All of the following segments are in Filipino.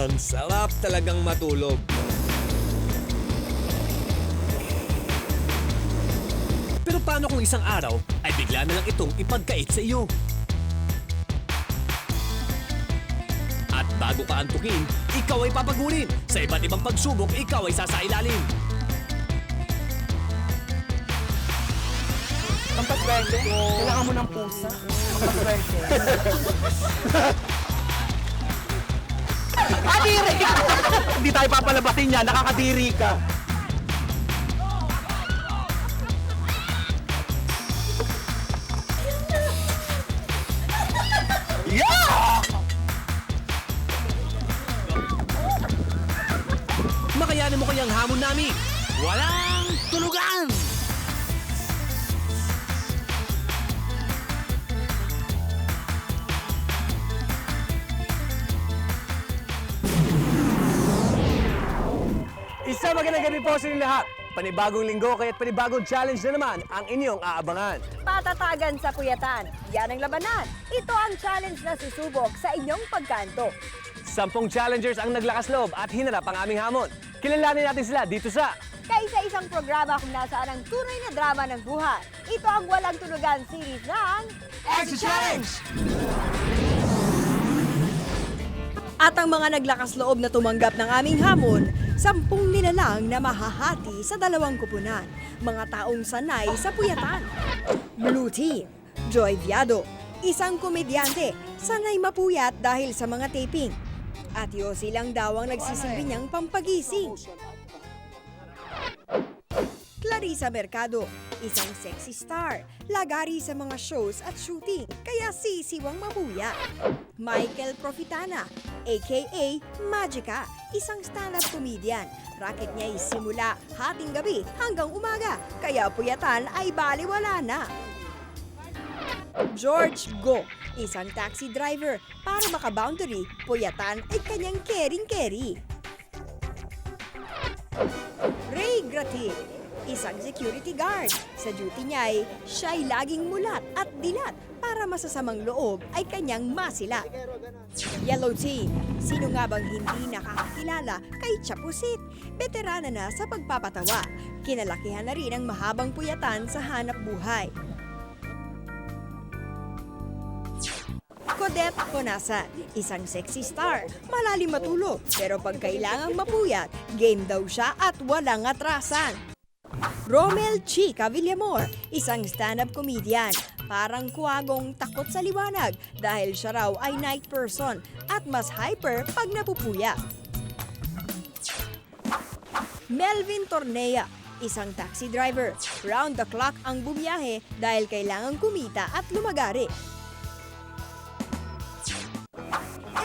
Ang sarap talagang matulog. Pero paano kung isang araw ay bigla na lang itong ipagkait sa iyo? At bago ka antukin, ikaw ay papagurin. Sa iba't ibang pagsubok, ikaw ay sasailalim. Pampaswerte? Kailangan mo ng pusa. Pampaswerte. Kadiri ka! Hindi tayo papalabasin niya, nakakadiri ka. Yeah! Makayanin mo kayang hamon namin. Walang tulugan! Isa magandang gabi po sa inyong lahat. Panibagong linggo kaya't panibagong challenge na naman ang inyong aabangan. Patatagan sa puyatan. Yan ang labanan. Ito ang challenge na susubok sa inyong pagkanto. 10 challengers ang naglakas loob at hinarap ang aming hamon. Kilalanin natin sila dito sa Kaisa-isang programa kung nasaan ang tunay na drama ng buhay. Ito ang Walang Tulugan series ng Extra Challenge! At ang mga naglakas loob na tumanggap ng aming hamon, 10 nilalang na mahahati sa 2 kupunan. Mga taong sanay sa puyatan. Blue Team, Joy Viado, isang komedyante, sanay mapuyat dahil sa mga taping. At Yossi lang daw ang nagsisilbi niyang pampagising. Clarissa Mercado, isang sexy star, lagari sa mga shows at shooting, kaya sisiwang mabuya. Michael Profitana, aka Magica, isang stand-up comedian. Racket niya ay simula hating gabi hanggang umaga, kaya puyatan ay baliwala na. George Go, isang taxi driver, para maka-boundary, puyatan ay kanyang kering-keri. Ray Gratil, isang security guard. Sa duty niya ay siya'y laging mulat at dilat para masasamang loob ay kanyang masila. Yellow Team, sino nga bang hindi nakakakilala kay Chapusit? Veterana na sa pagpapatawa. Kinalakihan na rin ang mahabang puyatan sa hanap buhay. Codette Conasan, isang sexy star, malalim matulog, pero pag kailangang mapuyat, game daw siya at walang atrasan. Romel Chica Villamor, isang stand-up comedian, parang kuwagong takot sa liwanag dahil siya raw ay night person at mas hyper pag napupuyat. Melvin Tornea, isang taxi driver, round the clock ang bumiyahe dahil kailangang kumita at lumagari.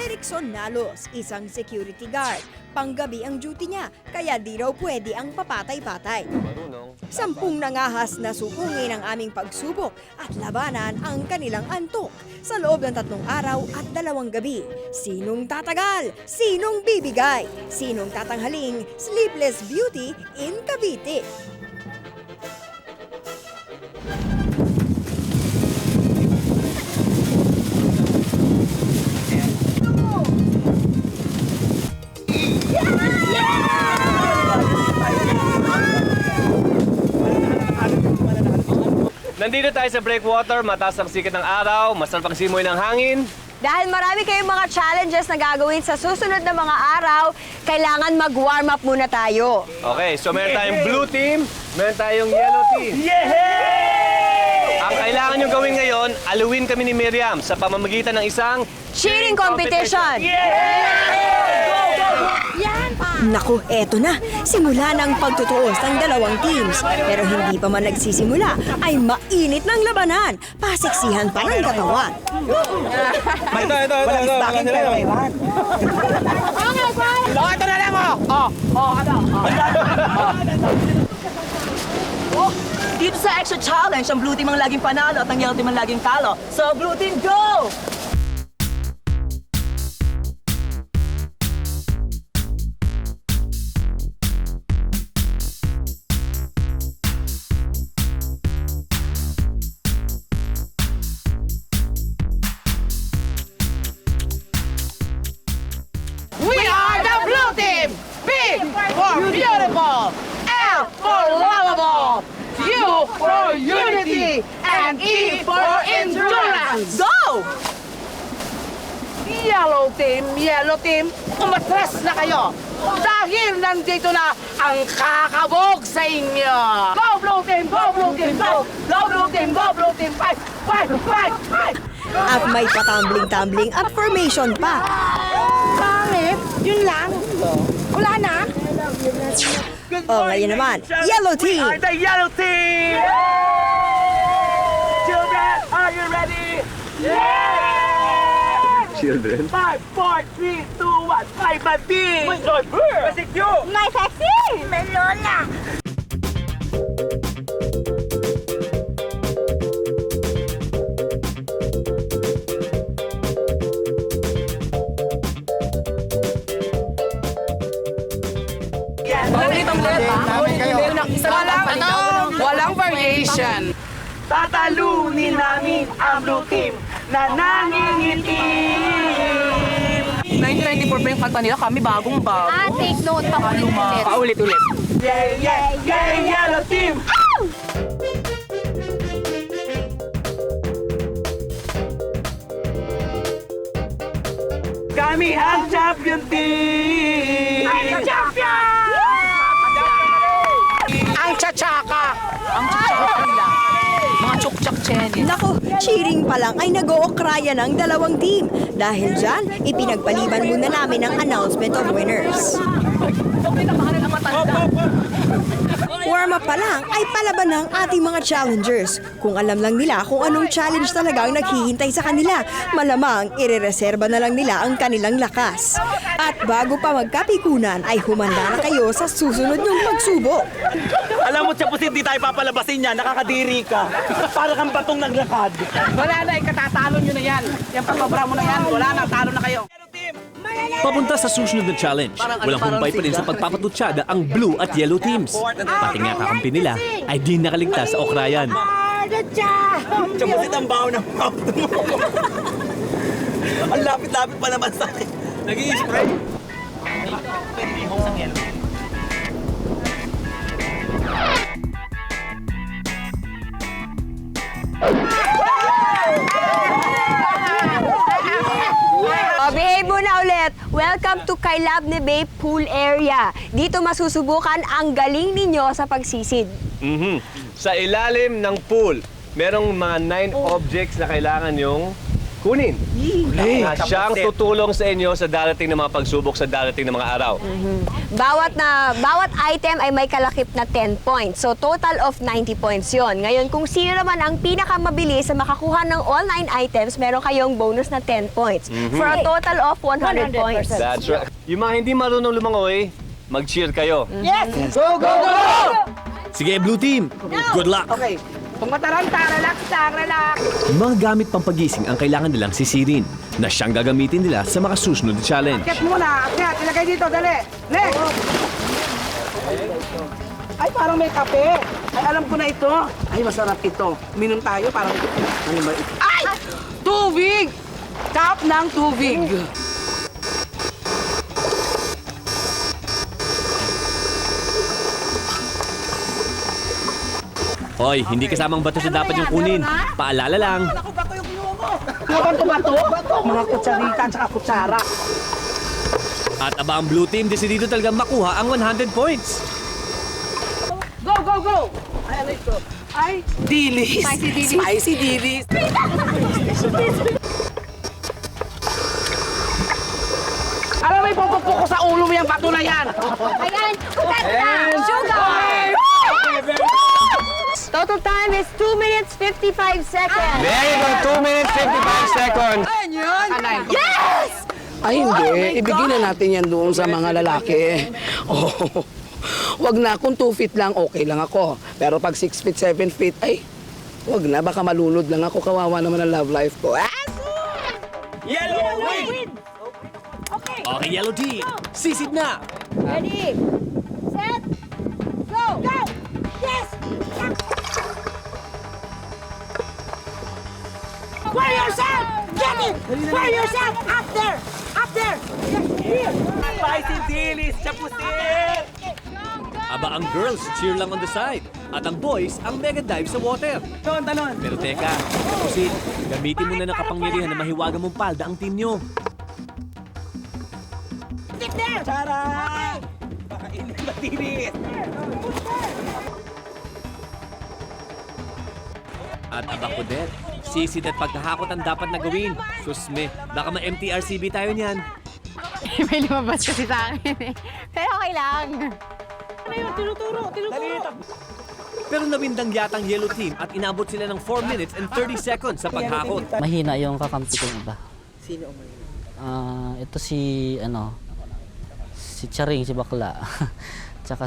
Erickson Nalos, isang security guard. Panggabi ang duty niya, kaya di raw pwede ang papatay-patay. 10 nangahas na supungin ang aming pagsubok at labanan ang kanilang antok. Sa loob ng 3 araw at 2 gabi, sinong tatagal? Sinong bibigay? Sinong tatanghaling Sleepless Beauty in Cavite? Nandito tayo sa breakwater, mataas ang sikat ng araw, masarap ang simoy ng hangin. Dahil marami kayong mga challenges na gagawin sa susunod na mga araw, kailangan mag-warm up muna tayo. Okay, so meron tayong blue team, meron tayong yellow team. Ang kailangan nyo gawin ngayon, aluin kami ni Miriam sa pamamagitan ng isang Cheering competition! Naku, eto na. Simula ng pagtutuos ng 2 teams. Pero hindi pa man nagsisimula, ay mainit ng labanan. Pasiksihan pa ng katawan. Ito. Ito na lang, Dito sa Extra Challenge, ang blue team ang laging panalo at ang yellow team ang laging talo. So, blue team, go! We are for unity, and E for endurance. Go! Yellow team, umatras na kayo. Dahil nandito na ang kakabog sa inyo. Go blue team, go blue team, go! Go blue team, go blue team, fight, fight, fight, fight! At may patambling-tambling at formation pa. Bakit? Yun lang? Wala na? O ngayon naman, Yellow Team! The yellow team! Children, are you ready? Children? 5, 4, 3, 2, 1, fight my team! My sexy! May lola! Walang variation. Tatalunin namin ang blue team na nangingiti. 1994 pa yung kanta nila, kami bagong bago. Take note pa ulit. Paulit-ulit. Yeah, yeah, yeah, yellow team! Kami ang champion team! Ang champion! Ang tsatsaka! Ang tsaka nila. Mga chok-chok chenis. Nako, cheering pa lang ay nag-ookraya ng dalawang team. Dahil dyan, ipinagpaliban muna namin ang announcement of winners. Warm up pa lang ay palaban ng ating mga challengers. Kung alam lang nila kung anong challenge talaga ang naghihintay sa kanila, malamang irereserba na lang nila ang kanilang lakas. At bago pa magkapikunan ay humanda na kayo sa susunod ng pagsubok. Alam mo, Chapus, hindi tayo papalabasin niya. Nakakadiri ka. Para kang batong naglakad. Wala na, ikatatalo nyo na yan. Yung pagpabra mo na yan, wala na, talo na kayo. Papunta sa susunod na challenge. Walang humpay pa rin sa pagpapatutsyada ang blue at yellow teams. Pati nga kakampi nila ay di nakaligtas sa okrayan. Chapus, ang baho ng mouth mo. Ang lapit-lapit pa naman sa akin. Nag-i-spray. Behave muna ulit. Welcome to Kailab ni Bay Pool Area. Dito masusubukan ang galing ninyo sa pagsisid. Sa ilalim ng pool, merong mga 9 objects na kailangan yung kunin. Na siyang tutulong sa inyo sa darating na mga pagsubok sa darating na mga araw. Bawat item ay may kalakip na 10 points. So total of 90 points yon. Ngayon, kung sino naman ang pinakamabilis sa makakuha ng all 9 items, meron kayong bonus na 10 points. For a total of 100 points. That's right. Yung mga hindi marunong lumangoy, mag-cheer kayo. Go, go, go! Sige, blue team! Good luck! Okay, pumataranta, relax lang, relax. Mga gamit pampagising ang kailangan nilang sisirin na siyang gagamitin nila sa mga susunod na challenge. Akyat muna, akyat, ilagay dito, dali. Next! Ay, parang may kape. Ay, alam ko na ito. Ay, masarap ito. Minom tayo, parang... Ano ba ito? Ay! Tubig! Cup ng tubig. Hoy, hindi kasamang bato sa dapat yung kunin. Paalala lang. Mga bato-bato? Mga kutsarita at saka kutsara. At aba ang blue team, desidido talaga makuha ang 100 points. Go, go, go! Ay, ano ito? Ay, dilis. Spicy dilis. Spicy dilis. Alam mo, ipupukpuk ko sa ulo mo yung bato na yan. Ayan! Sugar! Total time is 2 minutes 55 seconds. Very good. 2 minutes, 55 seconds. Yes! Ay, hindi. Ibigay na natin yan doon sa mga lalaki. Oh, wag na. Kung 2 feet lang, okay lang ako. Pero pag 6 feet, 7 feet, ay, wag na. Baka malunod lang ako. Kawawa naman ang love life ko. Yellow win! Okay, yellow team. Sisid na. Ready? Set? Go! Go! Yes! Wear yourself! Get it! Wear yourself! Up there! Up there! Spicy dilis, Chapusin! Aba ang girls, cheer lang on the side. At ang boys, ang mega dive sa water. Talon. Pero teka, tapusin. Gamitin mo na ng kapangyarihan na mahiwagan mong palda ang team nyo. Charay! Baka matinis. At abakudet, sisid at pagkahakot ang dapat na gawin. Susme, baka ma-MTRCB tayo niyan. May lumabas kasi sa akin eh. Pero okay lang. Pero nawindang yata ang yellow team at inabot sila ng 4 minutes and 30 seconds sa paghakot. Mahina yung kakampi kong iba. Sino ang mahina? Ito si Charing, si Bakla. Tsaka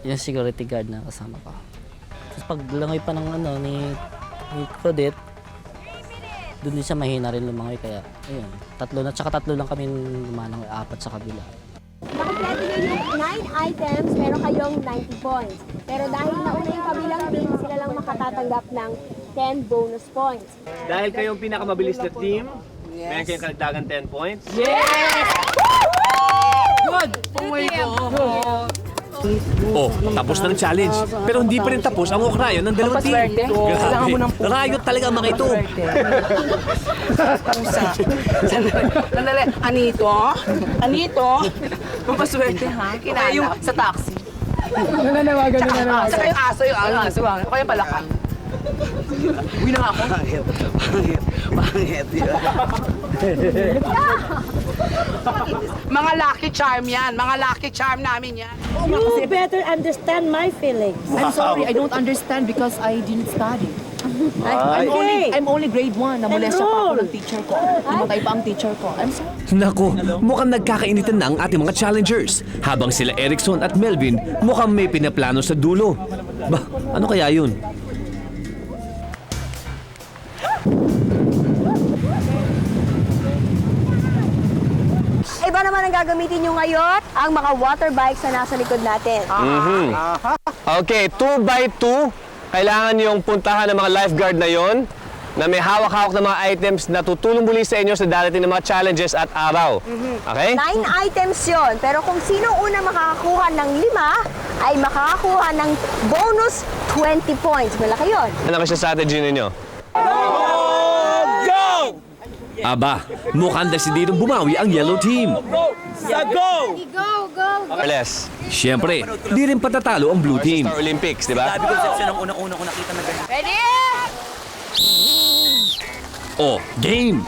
yung security guard na kasama ko. Tapos paglangoy pa ng ni Claudette, doon din siya mahina rin lumangoy. Kaya ayun, tatlo lang kami lumanang, 4 sa kabila. Nakapleto nyo yung 9 items, meron kayong 90 points. Pero dahil nauna yung kabilang team, sila lang makatatanggap ng 10 bonus points. Dahil kayong pinakamabilis na team, meron kayong karagdagan 10 points. Oh, tapos ng challenge. Pero hindi pa rin tapos ang ukrayan ng dalawang team. Grabe, rayot talaga ang mga ito. Sandali. Anito? Papaswerte ha? Yung sa taxi. Nananawagan. Saka yung aso, o kaya palaka. Uwi na nga ako. Pangit. Mga lucky charm yan. Mga lucky charm namin yan. You better understand my feelings. I'm sorry, I don't understand because I didn't study. Okay. I'm only grade 1. Namolestya pa ako ng teacher ko. Namatay pa ang teacher ko. I'm sorry. Naku, mukhang nagkakainitan na ang ating mga challengers. Habang sila Erickson at Melvin mukhang may pinaplano sa dulo. Bah, ano kaya yun? Iba naman ang gagamitin nyo ngayon, ang mga water bikes na nasa likod natin. Okay, 2x2. Kailangan yung puntahan ng mga lifeguard na yon na may hawak-hawak na mga items na tutulong muli sa inyo sa darating ng mga challenges at araw. Okay? 9 items yon, pero kung sino una makakakuha ng 5, ay makakakuha ng bonus 20 points. Malaki yun. Ano kasi strategy ninyo? Aba, mukhang desididong bumawi ang yellow team. Carles, Siyempre, di rin patatalo ang blue team. Star Olympics, di ba? Sabi ko siya nung unang-una ko nakita na ganyan. Ready? O, game!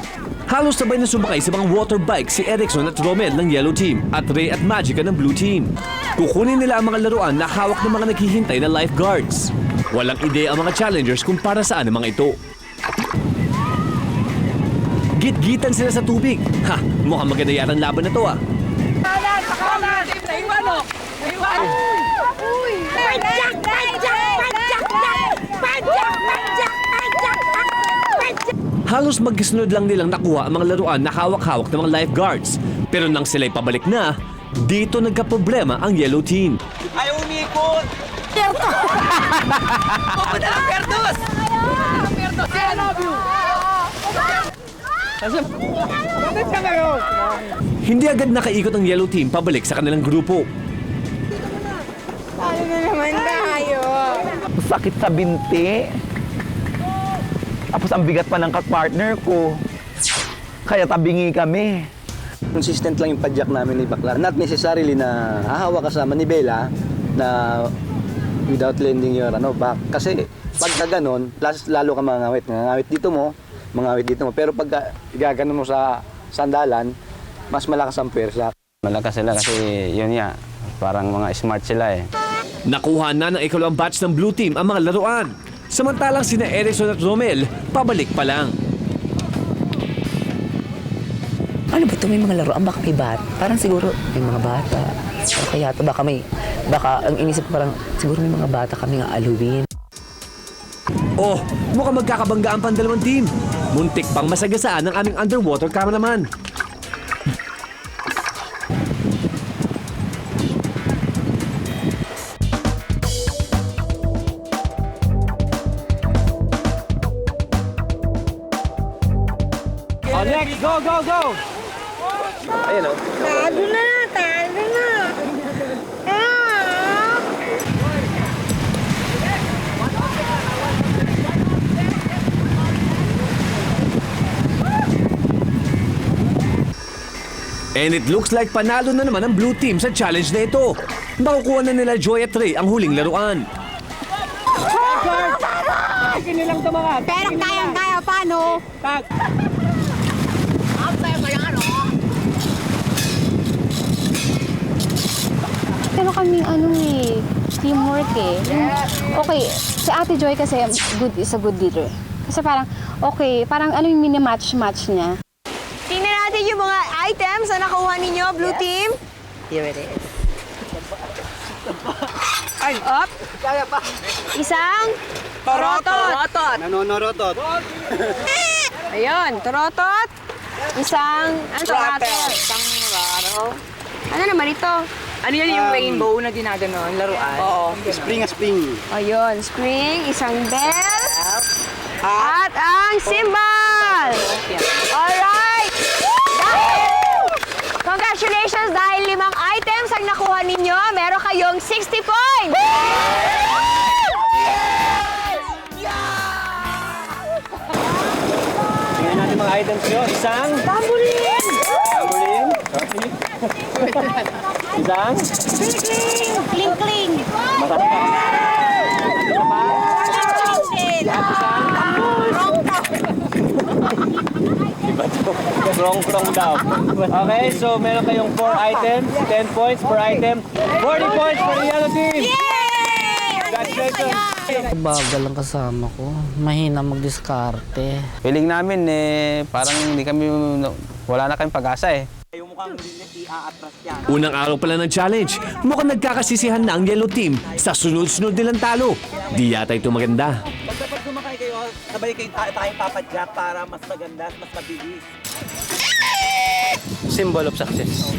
Halos sabay na sumakay sa mga water bike si Erickson at Romel ng yellow team at Ray at Magica ng blue team. Kukunin nila ang mga laruan na hawak ng mga naghihintay na lifeguards. Walang ideya ang mga challengers kung para saan ang mga ito. Git-gitan sila sa tubig. Ha, mukhang maganda yata ang laban na to ah. Halos magkasunod lang nilang nakuha ang mga laruan na hawak-hawak ng mga lifeguards. Pero nang sila'y pabalik na, dito nagka-problema ang yellow team. Ay, umikot! Pupunta ng Perdos! Perdos, I love you! Hindi agad nakaikot ang yellow team pabalik sa kanilang grupo. Paano na naman tayo? Sakit sa binti. Tapos ang bigat pa ng partner ko. Kaya tabingi kami. Consistent lang yung padyak namin ni Bakla. Not necessarily na hahawa kasama ni Bella na without lending your back. Kasi pagka ganon, lalo ka mangawit. Ngawit dito mo, mangawit dito mo. Pero pag gaganon mo sa sandalan, mas malakas ang pwersa. Malakas sila kasi yun nga, parang mga smart sila eh. Nakuha na ng ikalawang batch ng blue team ang mga laruan. Samantalang sina Erickson at Romel, pabalik pa lang. Ano ba ito? May mga laruan? Baka may bata? Parang siguro may mga bata. O kaya ito baka ang inisip ko parang siguro may mga bata kami nga aluin. Oh, mukhang magkakabanggaan pa ang dalawang team. Muntik pang masagasaan ng aming underwater cameraman. Oh, next! Go, go, go! Ayan o. Talo na! And it looks like panalo na naman ang blue team sa challenge na ito. Makukuha na nila Joy at Ray ang huling laruan. Pero kayang-kaya, paano? Pero kaming teamwork eh. Okay, si Ate Joy kasi is a good leader. Kasi parang, okay, parang yung mini-match niya. Tingnan natin yung mga items na nakuha ninyo, blue team. Here it is. Up. Isang torotot. Nanonorotot. Ayun, torotot. Isang, rattle. Isang raro. Ano naman ito? Ano yan yung rainbow na ginaganon, laruan? Oo. Spring. Ayun, spring, isang bell, at ang symbol! Alright! Congratulations dahil 5 items ang nakuha ninyo. Meron kayong 60 points! Tingnan natin mga items nyo. Isang... Bambulin! Bambulin. Isang... Kling-kling! Krong-krong daw. Okay, so meron kayong 4 items, 10 points per item, 40 points for the yellow team! Congratulations! Bagal ang kasama ko. Mahina magdiskarte. Feeling namin parang hindi kami, wala na kaming pag-asa eh. Unang araw pala ng challenge, mukhang nagkakasisihan na ang yellow team sa sunod-sunod nilang talo. Di yata ito maganda. Pag sumakay kayo, sabay kayo tayong papadyak para mas maganda at mas mabilis. Symbol of success.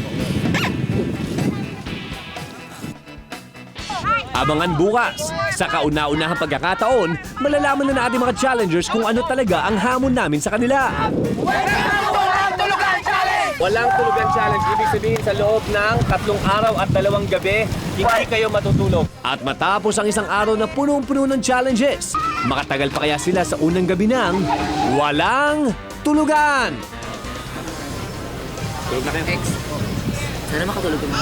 Abangan bukas. Sa kauna-unahang pagkakataon, malalaman na natin mga challengers kung ano talaga ang hamon namin sa kanila. Walang tulugan challenge. Ibig sabihin sa loob ng 3 araw at 2 gabi, hindi kayo matutulog. At matapos ang isang araw na punong-puno ng challenges, makatagal pa kaya sila sa unang gabi ng walang tulugan. Tulog na kayo. Sana makatulog yung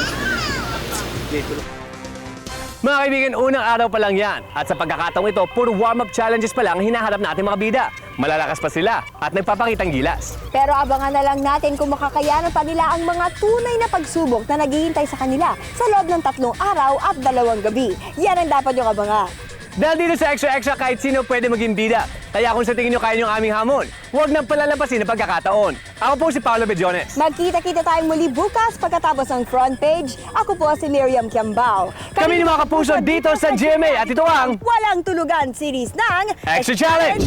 Mga kaibigan, unang araw pa lang yan. At sa pagkakataong ito, puro warm-up challenges pa lang ang hinaharap natin mga bida. Malalakas pa sila at nagpapakitang gilas. Pero abangan na lang natin kung makakayanan pa nila ang mga tunay na pagsubok na naghihintay sa kanila sa loob ng 3 araw at 2 gabi. Yan ang dapat yung abangan. Dahil dito sa Extra Extra, kahit sino pwede maging bida. Kaya kung sa tingin nyo kaya nyo ang aming hamon, huwag nang palalampasin ang pagkakataon. Ako po si Paolo Bedjones. Magkita-kita tayong muli bukas pagkatapos ng front page. Ako po si Miriam Kiambao. Kami ni mga kapuso dito sa GMA at ito ang Walang Tulugan series ng Extra Challenge!